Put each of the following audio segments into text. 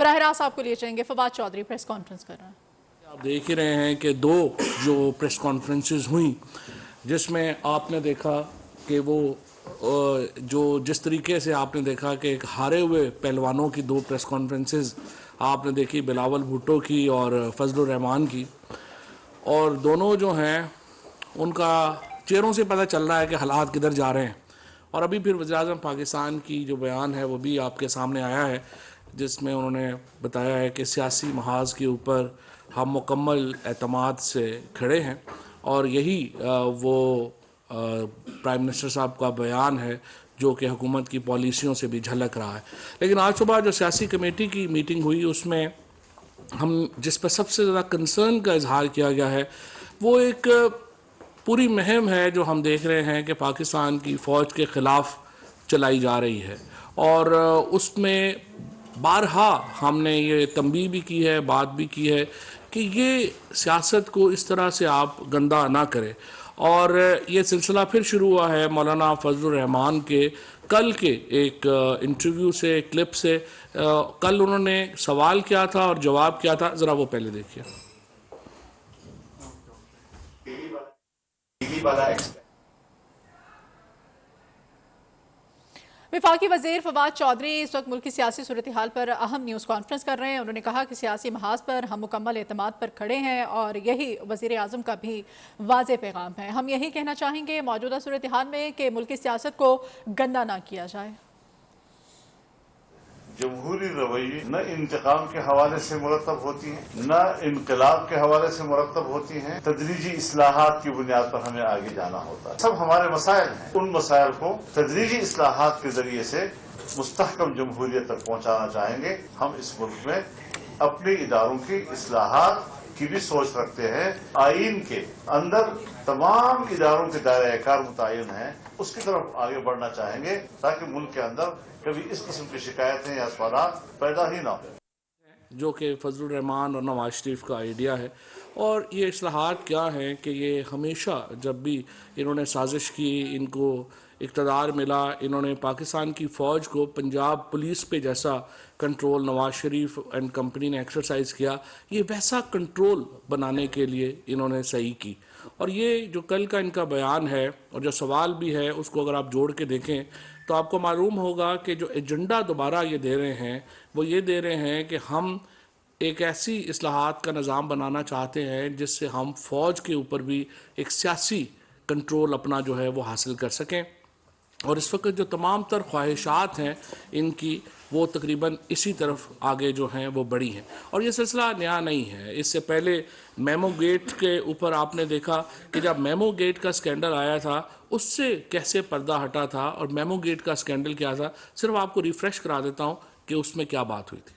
براہ راست آپ کو لیے چاہیں گے، فواد چودھری پریس کانفرنس کر رہے ہیں۔ آپ دیکھ ہی رہے ہیں کہ دو جو پریس کانفرنسز ہوئیں جس میں آپ نے دیکھا کہ وہ جو جس طریقے سے آپ نے دیکھا کہ ایک ہارے ہوئے پہلوانوں کی دو پریس کانفرنسز آپ نے دیکھی، بلاول بھٹو کی اور فضل الرحمان کی، اور دونوں جو ہیں ان کا چہروں سے پتہ چل رہا ہے کہ حالات کدھر جا رہے ہیں۔ اور ابھی پھر وزیر اعظم پاکستان کی جو بیان ہے وہ بھی آپ کے سامنے آیا ہے، جس میں انہوں نے بتایا ہے کہ سیاسی محاذ کے اوپر ہم مکمل اعتماد سے کھڑے ہیں، اور یہی وہ پرائم منسٹر صاحب کا بیان ہے جو کہ حکومت کی پالیسیوں سے بھی جھلک رہا ہے۔ لیکن آج صبح جو سیاسی کمیٹی کی میٹنگ ہوئی اس میں ہم جس پر سب سے زیادہ کنسرن کا اظہار کیا گیا ہے وہ ایک پوری مہم ہے جو ہم دیکھ رہے ہیں کہ پاکستان کی فوج کے خلاف چلائی جا رہی ہے، اور اس میں بارہا ہم نے یہ تنبیہ بھی کی ہے، بات بھی کی ہے کہ یہ سیاست کو اس طرح سے آپ گندا نہ کریں۔ اور یہ سلسلہ پھر شروع ہوا ہے مولانا فضل الرحمان کے کل کے ایک انٹرویو سے، کلپ سے۔ کل انہوں نے سوال کیا تھا اور جواب کیا تھا، ذرا وہ پہلے دیکھیے۔ وفاقی وزیر فواد چودھری اس وقت ملک کی سیاسی صورتحال پر اہم نیوز کانفرنس کر رہے ہیں۔ انہوں نے کہا کہ سیاسی محاذ پر ہم مکمل اعتماد پر کھڑے ہیں، اور یہی وزیر اعظم کا بھی واضح پیغام ہے۔ ہم یہی کہنا چاہیں گے موجودہ صورتحال میں کہ ملک کی سیاست کو گندا نہ کیا جائے۔ جمہوری رویے نہ انتقام کے حوالے سے مرتب ہوتی ہیں، نہ انقلاب کے حوالے سے مرتب ہوتی ہیں۔ تدریجی اصلاحات کی بنیاد پر ہمیں آگے جانا ہوتا ہے۔ سب ہمارے مسائل ہیں، ان مسائل کو تدریجی اصلاحات کے ذریعے سے مستحکم جمہوریت تک پہنچانا چاہیں گے۔ ہم اس ملک میں اپنے اداروں کی اصلاحات کی بھی سوچ رکھتے ہیں۔ آئین کے اندر تمام اداروں کے دائرہ کار متعین ہیں، اس کی طرف آگے بڑھنا چاہیں گے تاکہ ملک کے اندر کبھی اس قسم کی شکایتیں یا سوالات پیدا ہی نہ ہوں۔ جو کہ فضل الرحمان اور نواز شریف کا آئیڈیا ہے، اور یہ اصلاحات کیا ہیں کہ یہ ہمیشہ جب بھی انہوں نے سازش کی، ان کو اقتدار ملا، انہوں نے پاکستان کی فوج کو پنجاب پولیس پہ جیسا control Nawaz Sharif and company نے ایکسرسائز کیا، یہ ویسا کنٹرول بنانے کے لیے انہوں نے صحیح کی۔ اور یہ جو کل کا ان کا بیان ہے اور جو سوال بھی ہے اس کو اگر آپ جوڑ کے دیکھیں تو آپ کو معلوم ہوگا کہ جو ایجنڈا دوبارہ یہ دے رہے ہیں وہ یہ دے رہے ہیں کہ ہم ایک ایسی اصلاحات کا نظام بنانا چاہتے ہیں جس سے ہم فوج کے اوپر بھی ایک سیاسی کنٹرول اپنا جو ہے وہ حاصل کر سکیں۔ اور اس وقت جو تمام تر خواہشات ہیں ان کی، وہ تقریباً اسی طرف آگے جو ہیں وہ بڑھی ہیں۔ اور یہ سلسلہ نیا نہیں ہے، اس سے پہلے میمو گیٹ کے اوپر آپ نے دیکھا کہ جب میمو گیٹ کا سکینڈل آیا تھا اس سے کیسے پردہ ہٹا تھا، اور میمو گیٹ کا سکینڈل کیا تھا، صرف آپ کو ریفریش کرا دیتا ہوں کہ اس میں کیا بات ہوئی تھی۔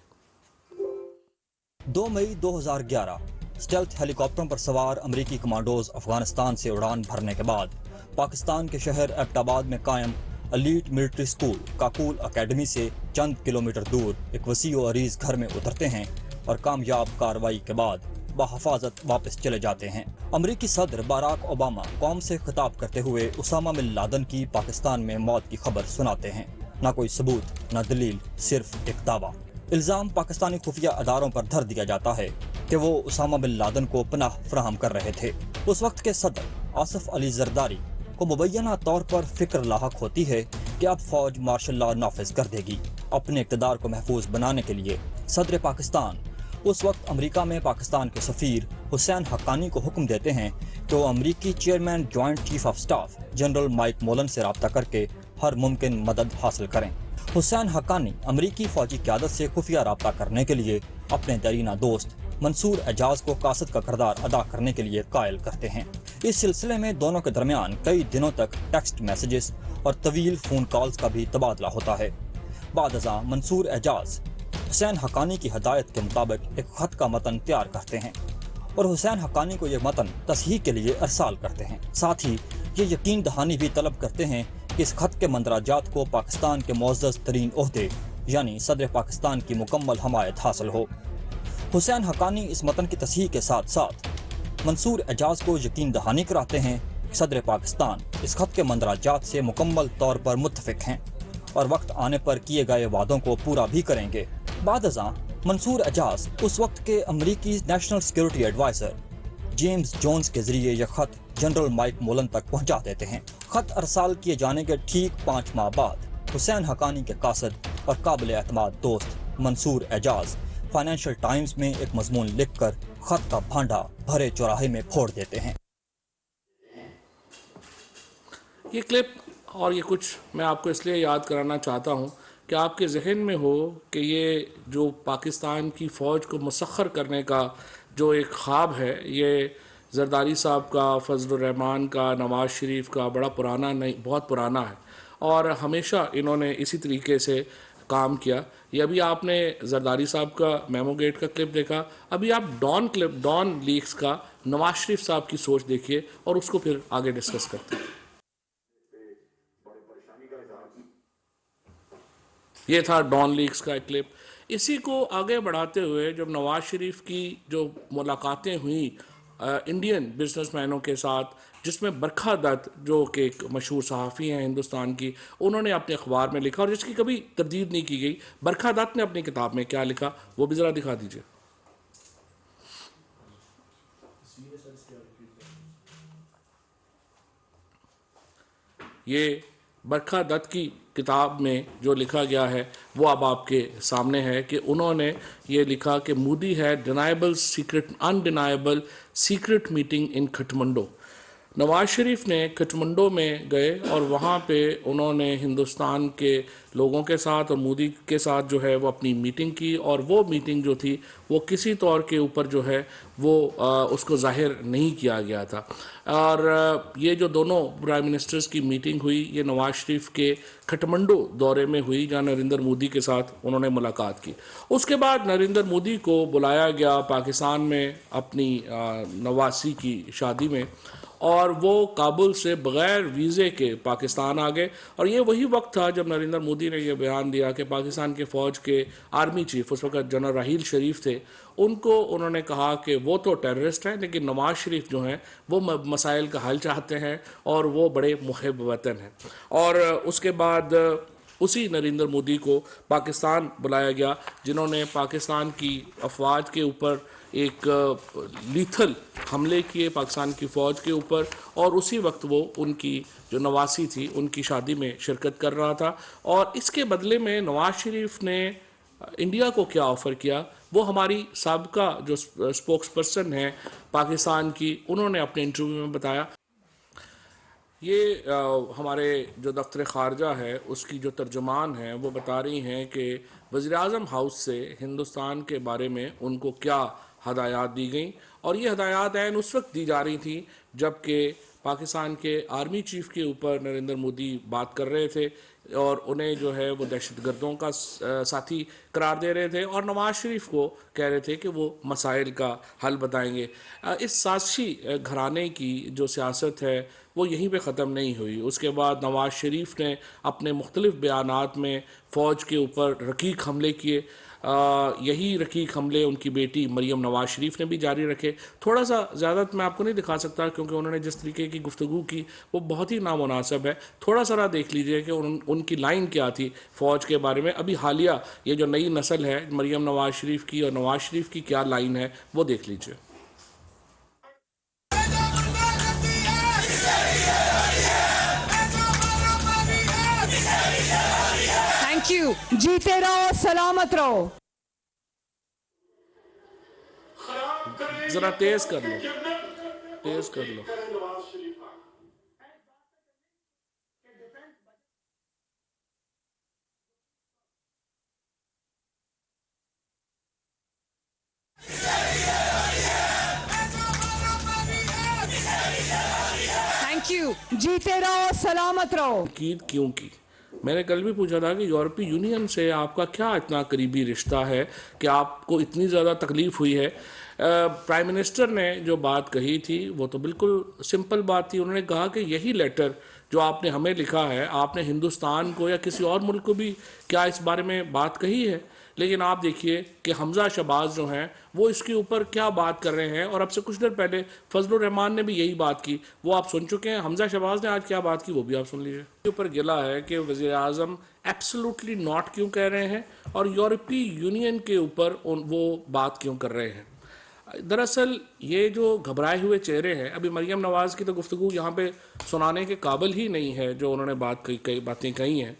2 مئی 2011 اسٹیلتھ ہیلی کاپٹروں پر سوار امریکی کمانڈوز افغانستان سے اڑان بھرنے کے بعد پاکستان کے شہر ایبٹ آباد میں قائم elite military school Kakul academy سے چند کلومیٹر دور ایک وسیع و عریض گھر میں اترتے ہیں اور کامیاب کارروائی کے بعد بحفاظت واپس چلے جاتے ہیں۔ امریکی صدر باراک اوباما قوم سے خطاب کرتے ہوئے اسامہ بن لادن کی پاکستان میں موت کی خبر سناتے ہیں۔ نہ کوئی ثبوت، نہ دلیل، صرف ایک دعویٰ۔ الزام پاکستانی خفیہ اداروں پر دھر دیا جاتا ہے کہ وہ اسامہ بن لادن کو پناہ فراہم کر رہے تھے۔ اس وقت کے صدر آصف علی زرداری کو مبینہ طور پر فکر لاحق ہوتی ہے کہ اب فوج مارشل لاء نافذ کر دے گی۔ اپنے اقتدار کو محفوظ بنانے کے لیے صدر پاکستان اس وقت امریکہ میں پاکستان کے سفیر حسین حقانی کو حکم دیتے ہیں کہ وہ امریکی chairman joint chief of staff general Mike Mullen سے رابطہ کر کے ہر ممکن مدد حاصل کریں۔ حسین حقانی امریکی فوجی قیادت سے خفیہ رابطہ کرنے کے لیے اپنے دیرینہ دوست منصور اعجاز کو قاصد کا کردار ادا کرنے کے لیے قائل کرتے ہیں۔ اس سلسلے میں دونوں کے درمیان کئی دنوں تک ٹیکسٹ میسیجز اور طویل فون کالز کا بھی تبادلہ ہوتا ہے۔ بعد ازاں منصور اعجاز حسین حقانی کی ہدایت کے مطابق ایک خط کا متن تیار کرتے ہیں اور حسین حقانی کو یہ متن تصحیح کے لیے ارسال کرتے ہیں۔ ساتھ ہی یہ یقین دہانی بھی طلب کرتے ہیں کہ اس خط کے مندرجات کو پاکستان کے معزز ترین عہدے یعنی صدر پاکستان کی مکمل حمایت حاصل ہو۔ حسین حقانی اس متن کی تصحیح کے ساتھ ساتھ منصور اعجاز کو یقین دہانی کراتے ہیں کہ صدر پاکستان اس خط کے مندرجات سے مکمل طور پر متفق ہیں اور وقت آنے پر کیے گئے وعدوں کو پورا بھی کریں گے۔ بعد ازاں منصور اعجاز اس وقت کے امریکی national security adviser James Jones کے ذریعے یہ خط جنرل مائک مولن تک پہنچا دیتے ہیں۔ خط ارسال کیے جانے کے ٹھیک 5 ماہ بعد حسین حقانی کے قاصد اور قابل اعتماد دوست منصور اعجاز فائنینشل ٹائمز میں ایک مضمون لکھ کر خط کا بھانڈا بھرے چوراہے میں پھوڑ دیتے ہیں۔ یہ کلپ اور یہ کچھ میں آپ کو اس لیے یاد کرانا چاہتا ہوں کہ آپ کے ذہن میں ہو کہ یہ جو پاکستان کی فوج کو مسخر کرنے کا جو ایک خواب ہے، یہ زرداری صاحب کا، فضل الرحمان کا، نواز شریف کا بڑا پرانا نہیں، بہت پرانا ہے، اور ہمیشہ انہوں نے اسی طریقے سے کام کیا۔ یہ ابھی آپ نے زرداری صاحب کا میمو گیٹ کا کلپ دیکھا، ابھی آپ ڈان لیکس کا نواز شریف صاحب کی سوچ دیکھیے اور اس کو پھر آگے ڈسکس کرتے ہیں۔ یہ تھا ڈان لیکس کا ایک کلپ۔ اسی کو آگے بڑھاتے ہوئے جب نواز شریف کی جو ملاقاتیں ہوئیں انڈین بزنس مینوں کے ساتھ، جس میں برکھا دت جو کہ ایک مشہور صحافی ہیں ہندوستان کی، انہوں نے اپنے اخبار میں لکھا اور جس کی کبھی تردید نہیں کی گئی۔ برکھا دت نے اپنی کتاب میں کیا لکھا وہ بھی ذرا دکھا دیجیے۔ یہ برکھا دت کی کتاب میں جو لکھا گیا ہے وہ اب آپ کے سامنے ہے کہ انہوں نے یہ لکھا کہ مودی ہے انڈینائبل سیکرٹ میٹنگ ان کھٹمنڈو۔ نواز شریف نے کھٹمنڈو میں گئے اور وہاں پہ انہوں نے ہندوستان کے لوگوں کے ساتھ اور مودی کے ساتھ جو ہے وہ اپنی میٹنگ کی، اور وہ میٹنگ جو تھی وہ کسی طور کے اوپر جو ہے وہ اس کو ظاہر نہیں کیا گیا تھا۔ اور یہ جو دونوں پرائم منسٹرز کی میٹنگ ہوئی یہ نواز شریف کے کھٹمنڈو دورے میں ہوئی، جہاں نریندر مودی کے ساتھ انہوں نے ملاقات کی۔ اس کے بعد نریندر مودی کو بلایا گیا پاکستان میں اپنی نواسی کی شادی میں، اور وہ کابل سے بغیر ویزے کے پاکستان آ گئے۔ اور یہ وہی وقت تھا جب نریندر مودی نے یہ بیان دیا کہ پاکستان کے فوج کے آرمی چیف اس وقت جنرل راحیل شریف تھے، ان کو انہوں نے کہا کہ وہ تو ٹیررسٹ ہیں لیکن نواز شریف جو ہیں وہ مسائل کا حل چاہتے ہیں اور وہ بڑے محب وطن ہیں۔ اور اس کے بعد اسی نریندر مودی کو پاکستان بلایا گیا، جنہوں نے پاکستان کی افواج کے اوپر ایک لیتھل حملے کیے پاکستان کی فوج کے اوپر، اور اسی وقت وہ ان کی جو نواسی تھی ان کی شادی میں شرکت کر رہا تھا۔ اور اس کے بدلے میں نواز شریف نے انڈیا کو کیا آفر کیا وہ ہماری سابقہ جو اسپوکس پرسن ہیں پاکستان کی، انہوں نے اپنے انٹرویو میں بتایا۔ یہ ہمارے جو دفتر خارجہ ہے اس کی جو ترجمان ہیں وہ بتا رہی ہیں کہ وزیراعظم ہاؤس سے ہندوستان کے بارے میں ان کو کیا ہدایات دی گئیں، اور یہ ہدایات عین اس وقت دی جا رہی تھیں جب کہ پاکستان کے آرمی چیف کے اوپر نریندر مودی بات کر رہے تھے اور انہیں جو ہے وہ دہشت گردوں کا ساتھی قرار دے رہے تھے، اور نواز شریف کو کہہ رہے تھے کہ وہ مسائل کا حل بتائیں گے۔ اس سازشی گھرانے کی جو سیاست ہے وہ یہیں پہ ختم نہیں ہوئی۔ اس کے بعد نواز شریف نے اپنے مختلف بیانات میں فوج کے اوپر رقیق حملے کیے۔ یہی رقیق حملے ان کی بیٹی مریم نواز شریف نے بھی جاری رکھے۔ تھوڑا سا زیادہ میں آپ کو نہیں دکھا سکتا کیونکہ انہوں نے جس طریقے کی گفتگو کی وہ بہت ہی نامناسب ہے، تھوڑا سا دیکھ لیجئے کہ ان کی لائن کیا تھی فوج کے بارے میں۔ ابھی حالیہ یہ جو نئی نسل ہے مریم نواز شریف کی اور نواز شریف کی کیا لائن ہے وہ دیکھ لیجئے۔ تھینک یو، جیتے رہو سلامت رہو۔ ذرا تیز کر لو، تیز کر لو۔ تھینک یو، جیتے رہو سلامت رہو۔ تنقید کیوں کی؟ میں نے کل بھی پوچھا تھا کہ یورپی یونین سے آپ کا کیا اتنا قریبی رشتہ ہے کہ آپ کو اتنی زیادہ تکلیف ہوئی ہے؟ پرائم منسٹر نے جو بات کہی تھی وہ تو بالکل سمپل بات تھی۔ انہوں نے کہا کہ یہی لیٹر جو آپ نے ہمیں لکھا ہے، آپ نے ہندوستان کو یا کسی اور ملک کو بھی کیا اس بارے میں بات کہی ہے؟ لیکن آپ دیکھیے کہ حمزہ شہباز جو ہیں وہ اس کے اوپر کیا بات کر رہے ہیں، اور اب سے کچھ دیر پہلے فضل الرحمان نے بھی یہی بات کی، وہ آپ سن چکے ہیں۔ حمزہ شہباز نے آج کیا بات کی وہ بھی آپ سن لیجیے۔ اس کے اوپر گلا ہے کہ وزیر اعظم ایبسلوٹلی ناٹ کیوں کہہ رہے ہیں اور یورپی یونین کے اوپر وہ بات کیوں کر رہے ہیں۔ دراصل یہ جو گھبرائے ہوئے چہرے ہیں، ابھی مریم نواز کی تو گفتگو یہاں پہ سنانے کے قابل ہی نہیں ہے جو انہوں نے باتیں کہی ہیں۔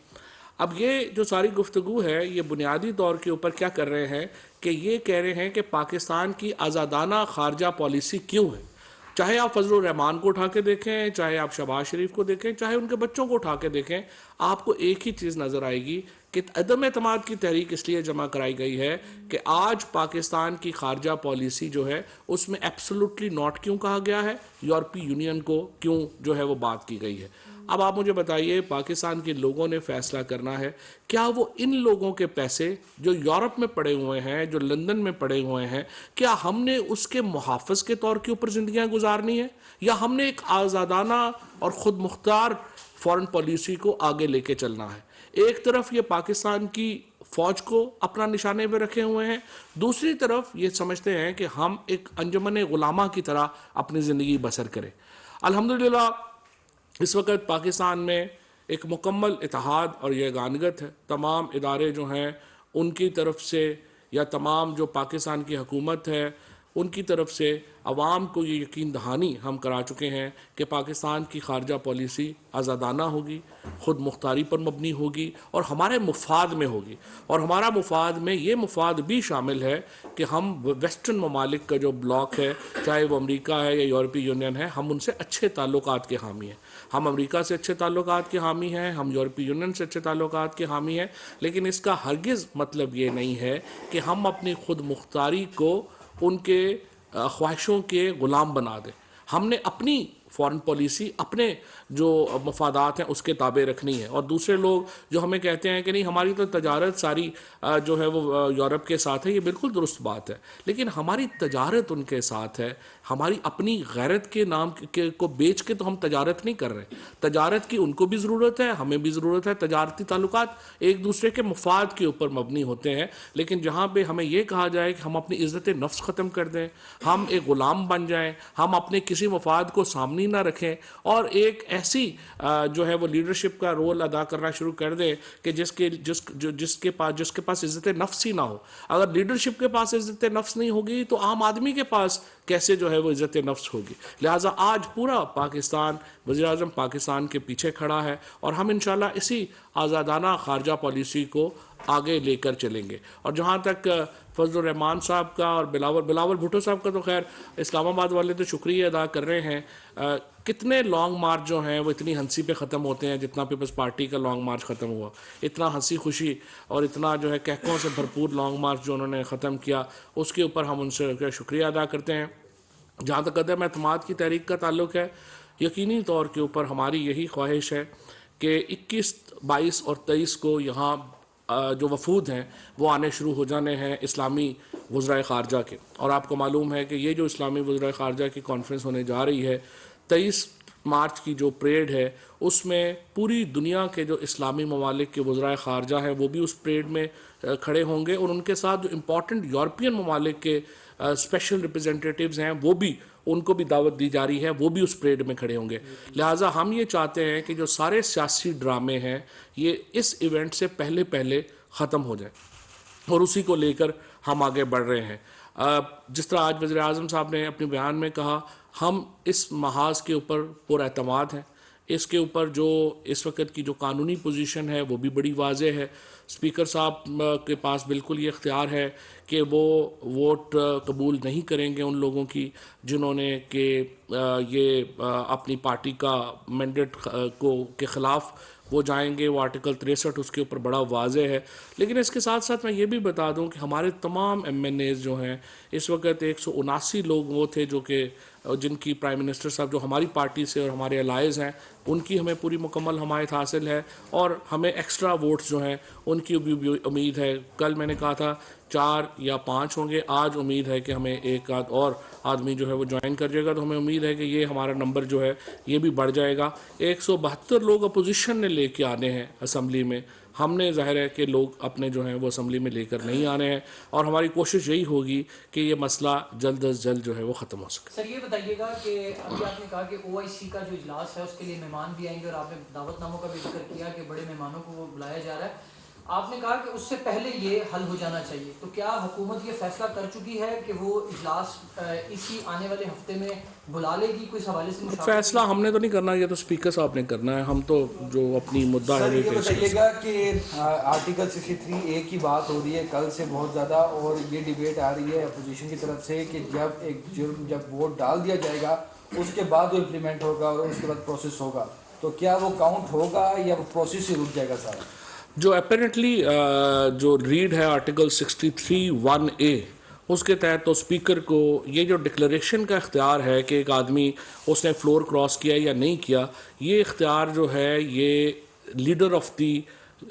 اب یہ جو ساری گفتگو ہے یہ بنیادی طور کے اوپر کیا کر رہے ہیں کہ یہ کہہ رہے ہیں کہ پاکستان کی آزادانہ خارجہ پالیسی کیوں ہے۔ چاہے آپ فضل الرحمان کو اٹھا کے دیکھیں، چاہے آپ شہباز شریف کو دیکھیں، چاہے ان کے بچوں کو اٹھا کے دیکھیں، آپ کو ایک ہی چیز نظر آئے گی کہ عدم اعتماد کی تحریک اس لیے جمع کرائی گئی ہے کہ آج پاکستان کی خارجہ پالیسی جو ہے اس میں ایبسولوٹلی ناٹ کیوں کہا گیا ہے، یورپی یونین کو کیوں جو ہے وہ بات کی گئی ہے۔ اب آپ مجھے بتائیے، پاکستان کے لوگوں نے فیصلہ کرنا ہے، کیا وہ ان لوگوں کے پیسے جو یورپ میں پڑے ہوئے ہیں، جو لندن میں پڑے ہوئے ہیں، کیا ہم نے اس کے محافظ کے طور کے اوپر زندگیاں گزارنی ہے، یا ہم نے ایک آزادانہ اور خود مختار فورن پالیسی کو آگے لے کے چلنا ہے؟ ایک طرف یہ پاکستان کی فوج کو اپنا نشانے پہ رکھے ہوئے ہیں، دوسری طرف یہ سمجھتے ہیں کہ ہم ایک انجمن غلامہ کی طرح اپنی زندگی بسر کریں۔ الحمدللہ اس وقت پاکستان میں ایک مکمل اتحاد اور یگانگت ہے۔ تمام ادارے جو ہیں ان کی طرف سے، یا تمام جو پاکستان کی حکومت ہے ان کی طرف سے عوام کو یہ یقین دہانی ہم کرا چکے ہیں کہ پاکستان کی خارجہ پالیسی آزادانہ ہوگی، خود مختاری پر مبنی ہوگی اور ہمارے مفاد میں ہوگی، اور ہمارا مفاد میں یہ مفاد بھی شامل ہے کہ ہم ویسٹرن ممالک کا جو بلاک ہے، چاہے وہ امریکہ ہے یا یورپی یونین ہے، ہم ان سے اچھے تعلقات کے حامی ہیں۔ ہم امریکہ سے اچھے تعلقات کے حامی ہیں، ہم یورپی یونین سے اچھے تعلقات کے حامی ہیں، لیکن اس کا ہرگز مطلب یہ نہیں ہے کہ ہم اپنی خود مختاری کو ان کے خواہشوں کے غلام بنا دیں۔ ہم نے اپنی فورن پالیسی اپنے جو مفادات ہیں اس کے تابع رکھنی ہے، اور دوسرے لوگ جو ہمیں کہتے ہیں کہ نہیں ہماری تو تجارت ساری جو ہے وہ یورپ کے ساتھ ہے، یہ بالکل درست بات ہے، لیکن ہماری تجارت ان کے ساتھ ہے۔ ہماری اپنی غیرت کے نام کو بیچ کے تو ہم تجارت نہیں کر رہے۔ تجارت کی ان کو بھی ضرورت ہے، ہمیں بھی ضرورت ہے۔ تجارتی تعلقات ایک دوسرے کے مفاد کے اوپر مبنی ہوتے ہیں، لیکن جہاں پہ ہمیں یہ کہا جائے کہ ہم اپنی عزت نفس ختم کر دیں، ہم ایک غلام بن جائیں، ہم اپنے کسی مفاد کو سامنے نہ رکھیں اور ایک ایسی جو ہے وہ لیڈرشپ کا رول ادا کرنا شروع کر دیں کہ جس کے پاس عزت نفس ہی نہ ہو۔ اگر لیڈرشپ کے پاس عزت نفس نہیں ہوگی تو عام آدمی کے پاس کیسے جو ہے وہ عزت نفس ہوگی؟ لہٰذا آج پورا پاکستان، وزیر اعظم پاکستان کے پیچھے کھڑا ہے، اور ہم انشاءاللہ اسی آزادانہ خارجہ پالیسی کو آگے لے کر چلیں گے۔ اور جہاں تک فضل الرحمان صاحب کا اور بلاول بھٹو صاحب کا، تو خیر اسلام آباد والے تو شکریہ ادا کر رہے ہیں۔ کتنے لانگ مارچ جو ہیں وہ اتنی ہنسی پہ ختم ہوتے ہیں جتنا پیپلز پارٹی کا لانگ مارچ ختم ہوا، اتنا ہنسی خوشی اور اتنا جو ہے کہکوں سے بھرپور لانگ مارچ جو انہوں نے ختم کیا، اس کے اوپر ہم ان سے شکریہ ادا کرتے ہیں۔ جہاں تک عدم اعتماد کی تحریک کا تعلق ہے، یقینی طور کے اوپر ہماری یہی خواہش ہے کہ 21، 22 اور 23 کو یہاں جو وفود ہیں وہ آنے شروع ہو جانے ہیں اسلامی وزرائے خارجہ کے، اور آپ کو معلوم ہے کہ یہ جو اسلامی وزرائے خارجہ کی کانفرنس ہونے جا رہی ہے، 23 مارچ کی جو پریڈ ہے اس میں پوری دنیا کے جو اسلامی ممالک کے وزرائے خارجہ ہیں وہ بھی اس پریڈ میں کھڑے ہوں گے، اور ان کے ساتھ جو امپورٹنٹ یورپین ممالک کے اسپیشل ریپرزنٹیٹیوز ہیں وہ بھی، ان کو بھی دعوت دی جا رہی ہے، وہ بھی اس پریڈ میں کھڑے ہوں گے۔ لہٰذا ہم یہ چاہتے ہیں کہ جو سارے سیاسی ڈرامے ہیں یہ اس ایونٹ سے پہلے ختم ہو جائیں، اور اسی کو لے کر ہم آگے بڑھ رہے ہیں۔ جس طرح آج وزیر اعظم صاحب نے اپنے بیان میں کہا، ہم اس محاذ کے اوپر پر اعتماد ہیں، اس کے اوپر جو اس وقت کی جو قانونی پوزیشن ہے وہ بھی بڑی واضح ہے۔ اسپیکر صاحب کے پاس بالکل یہ اختیار ہے کہ وہ ووٹ قبول نہیں کریں گے ان لوگوں کی جنہوں نے کہ یہ اپنی پارٹی کا مینڈیٹ کے خلاف وہ جائیں گے۔ وہ آرٹیکل 63 اس کے اوپر بڑا واضح ہے۔ لیکن اس کے ساتھ ساتھ میں یہ بھی بتا دوں کہ ہمارے تمام ایم این ایز جو ہیں اس وقت 179 لوگ وہ تھے جو کہ جن کی پرائم منسٹر صاحب جو ہماری پارٹی سے اور ہمارے الائز ہیں ان کی ہمیں پوری مکمل حمایت حاصل ہے، اور ہمیں ایکسٹرا ووٹس جو ہیں ان کی بھی امید ہے۔ کل میں نے کہا تھا 4 یا 5 ہوں گے، آج امید ہے کہ ہمیں ایک اور آدمی جو ہے وہ جوائن کر جائے گا، تو ہمیں امید ہے کہ یہ ہمارا نمبر جو ہے یہ بھی بڑھ جائے گا۔ 172 لوگ اپوزیشن نے لے کے آنے ہیں اسمبلی میں، ہم نے ظاہر ہے کہ لوگ اپنے جو ہیں وہ اسمبلی میں لے کر نہیں آنے ہیں، اور ہماری کوشش یہی ہوگی کہ یہ مسئلہ جلد از جلد جو ہے وہ ختم ہو سکے. سر یہ بتائیے گا کہ ابھی آپ نے کہا کہ OIC کا جو اجلاس ہے اس کے لیے مہمان بھی آئیں گے، اور آپ نے دعوت ناموں کا بھی ذکر کیا کہ بڑے مہمانوں کو وہ بلایا جا رہا ہے. آپ نے کہا کہ اس سے پہلے یہ حل ہو جانا چاہیے، تو کیا حکومت یہ فیصلہ کر چکی ہے کہ وہ اجلاس اسی آنے والے ہفتے میں بلا لے گی؟ کوئی اس حوالے سے فیصلہ ہم نے تو نہیں کرنا، یہ تو اسپیکر صاحب نے کرنا ہے. ہم تو جو اپنی مدعا ہے سر وہ یہ پیش بتائیے گا کہ آرٹیکل 63A کی بات ہو رہی ہے کل سے بہت زیادہ، اور یہ ڈیبیٹ آ رہی ہے اپوزیشن کی طرف سے کہ جب ایک جرم جب ووٹ ڈال دیا جائے گا اس کے بعد وہ امپلیمنٹ ہوگا اور اس کے بعد پروسیس ہوگا، تو کیا وہ کاؤنٹ ہوگا یا وہ پروسیس ہی رک جائے گا سارا؟ جو اپیرنٹلی جو ریڈ ہے آرٹیکل 63(1)A، اس کے تحت تو اسپیکر کو یہ جو ڈکلریشن کا اختیار ہے کہ ایک آدمی اس نے فلور کراس کیا یا نہیں کیا، یہ اختیار جو ہے یہ لیڈر آف دی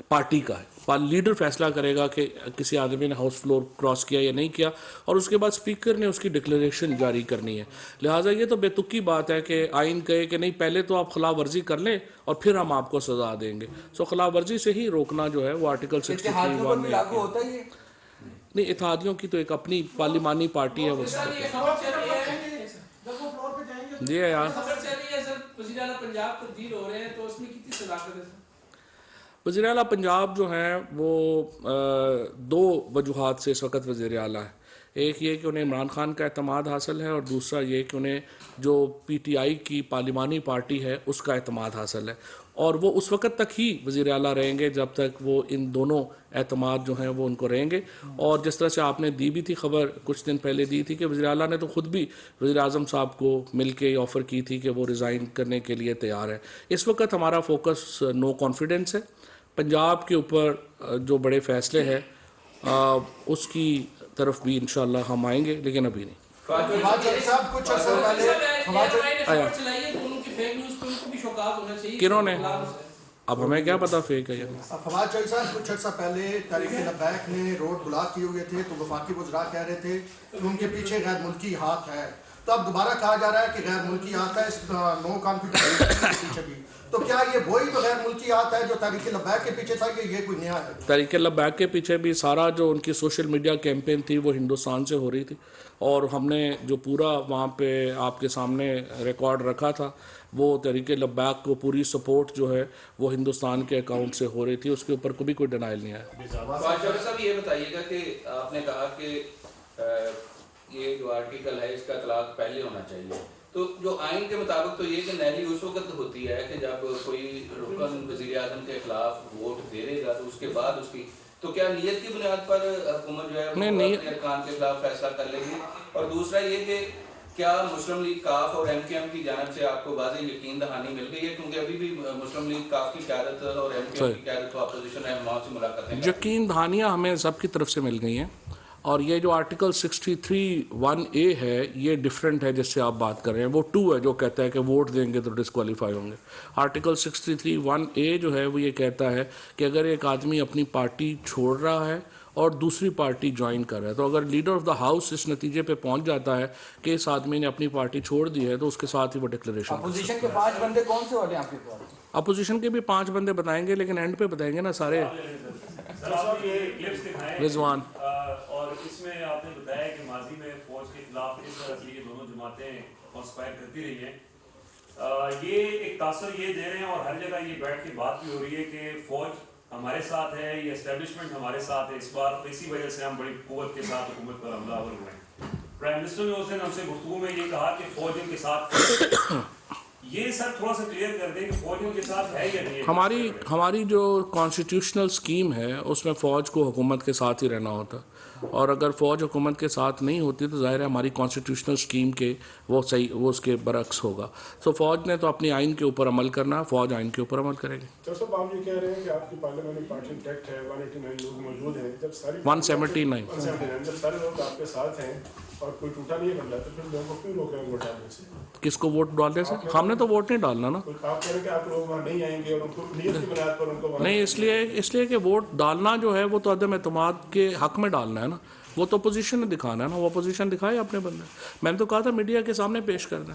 پارٹی کا ہے. لیڈر فیصلہ کرے گا کہ کسی آدمی نے ہاؤس فلور کراس کیا یا نہیں کیا، اور اس کے بعد اسپیکر نے اس کی ڈکلریشن جاری کرنی ہے. لہٰذا یہ تو بے تکی بات ہے کہ آئین کہے کہ نہیں پہلے تو آپ خلاف ورزی کر لیں اور پھر ہم آپ کو سزا دیں گے. سو خلاف ورزی سے ہی روکنا جو ہے وہ آرٹیکل 63(1) میں لاگو ہوتا ہے یہ؟ نہیں، اتحادیوں کی تو ایک اپنی پارلیمانی پارٹی ہے وہ جی ہے یار. وزیر اعلیٰ پنجاب جو ہیں وہ دو وجوہات سے اس وقت وزیر اعلیٰ ہیں. ایک یہ کہ انہیں عمران خان کا اعتماد حاصل ہے، اور دوسرا یہ کہ انہیں جو PTI کی پارلیمانی پارٹی ہے اس کا اعتماد حاصل ہے، اور وہ اس وقت تک ہی وزیر اعلیٰ رہیں گے جب تک وہ ان دونوں اعتماد جو ہیں وہ ان کو رہیں گے. اور جس طرح سے آپ نے دی بھی تھی خبر کچھ دن پہلے دی تھی کہ وزیر اعلیٰ نے تو خود بھی وزیر اعظم صاحب کو مل کے آفر کی تھی کہ وہ ریزائن کرنے کے لیے تیار ہے. اس وقت ہمارا فوکس نو کانفیڈنس ہے. پنجاب کے اوپر جو بڑے فیصلے ہیں اس کی طرف بھی انشاءاللہ ہم آئیں گے، لیکن ابھی نہیں. کنہوں نے؟ اب ہمیں کیا پتا فیک ہے. فواد چوہدری صاحب کچھ عرصہ پہلے تحریک لبیک نے روڈ بلاک کیے ہوئے تھے، تو وفاقی وزراء کہہ رہے تھے کہ ان کے پیچھے غیر ملکی ہاتھ ہے. تو اب دوبارہ کہا جا رہا ہے کہ غیر ملکی ہاتھ ہے اس نو کانفیڈنس کے پیچھے بھی. تو کیا یہ وہی تو غیر ملکی ہاتھ ہے جو تحریک لبیک کے پیچھے تھا، یہ کوئی نیا ہے؟ تحریک لبیک کے پیچھے بھی سارا جو ان کی سوشل میڈیا کیمپین تھی وہ ہندوستان سے ہو رہی تھی، اور ہم نے جو پورا وہاں پہ آپ کے سامنے ریکارڈ رکھا تھا وہ تحریک لبیک کو پوری سپورٹ جو ہے وہ ہندوستان کے اکاؤنٹ سے ہو رہی تھی. اس کے اوپر کبھی کوئی ڈینائل نہیں آیا. صاحب یہ بتائیے گا کہ آپ نے کہا کہ یہ جو آرٹیکل ہے اس کا اطلاق پہلے ہونا چاہیے، تو جو آئین کے مطابق تو یہ کہ نیلی اس وقت ہوتی ہے کہ جب کوئی رکن وزیر اعظم کے خلاف ووٹ دے دے گا تو اس کے بعد اس کی، تو کیا نیت کی بنیاد پر حکومت جو ہے اپنے ارکان کے خلاف فیصلہ کر لے گی؟ اور دوسرا یہ کہ کیا مسلم لیگ کاف اور MKM کی جانب سے آپ کو واضح یقین دہانی مل گئی ہے؟ کیونکہ ابھی بھی مسلم لیگ کاف کی قیادت اور MKM کی قیادت و اپوزیشن رہنماؤں سے ملاقاتیں یقین دہانیاں ہمیں سب کی طرف سے مل گئی ہیں. اور یہ جو آرٹیکل 63(1)A ہے یہ ڈیفرنٹ ہے جس سے آپ بات کر رہے ہیں. وہ 2 ہے جو کہتا ہے کہ ووٹ دیں گے تو ڈسکوالیفائی ہوں گے. آرٹیکل 63(1)A جو ہے وہ یہ کہتا ہے کہ اگر ایک آدمی اپنی پارٹی چھوڑ رہا ہے اور دوسری پارٹی جوائن کر رہا ہے، تو اگر لیڈر آف دا ہاؤس اس نتیجے پہ پہنچ جاتا ہے کہ اس آدمی نے اپنی پارٹی چھوڑ دی ہے، تو اس کے ساتھ ہی وہ ڈکلریشن. اپوزیشن کے 5 بندے کون سے والے ہیں آپ کے پاس؟ اپوزیشن کے بھی 5 بندے بتائیں گے، لیکن اینڈ پہ بتائیں گے نا سارے. رضوان اور اس میں آپ نے بتایا کہ ماضی میں فوج کے خلاف اس طرح سے یہ دونوں جماعتیں کانسپائر کرتی رہی ہیں. یہ ایک تاثر یہ دے رہے ہیں اور ہر جگہ یہ بیٹھ کے بات بھی ہو رہی ہے کہ فوج ہمارے ساتھ ہے، یہ اسٹیبلشمنٹ ہمارے ساتھ ہے. اس بار اسی وجہ سے ہم بڑی قوت کے ساتھ حکومت پر حملہ آور ہوئے ہیں. پرائم منسٹر نے اس دن ہم سے گفتگو میں یہ کہا کہ فوج ان کے ساتھ یہ سر تھوڑا سا کلیئر کر دیں کہ فوج ان کے ساتھ ہے یا نہیں. ہماری جو کانسٹیٹیوشنل اسکیم ہے اس میں فوج کو حکومت کے ساتھ ہی رہنا ہوتا، اور اگر فوج حکومت کے ساتھ نہیں ہوتی تو ظاہر ہے ہماری کانسٹیٹیوشنل اسکیم کے وہ اس کے برعکس ہوگا. سو فوج نے تو اپنی آئین کے اوپر عمل کرنا، فوج آئین کے اوپر عمل کرے گی. تو صاحب آپ یہ کہہ رہے ہیں کہ آپ کی پارلیمنٹ پارٹی ٹیکٹ ہے، 189 لوگ موجود ہیں، جب ساری 179 جب سارے لوگ آپ کے ساتھ ہیں اور کوئی ٹوٹا نہیں بن رہا تو پھر لوگوں کو کیوں روک رہے ہیں ووٹ ڈالنے سے؟ کس کو ووٹ ڈالنے سے؟ ہم نے تو ووٹ نہیں ڈالنا نا. آپ کہہ رہے ہیں کہ آپ لوگ وہاں نہیں آئیں گے اور ان کو نیت کی بنیاد پر ان کو نہیں، اس لیے کہ ووٹ ڈالنا جو ہے وہ تو عدم اعتماد کے حق میں ڈالنا ہے نا. وہ تو اپوزیشن نے دکھانا ہے نا، وہ اپوزیشن دکھائے اپنے بندے. میں نے تو کہا تھا میڈیا کے سامنے پیش کرنا.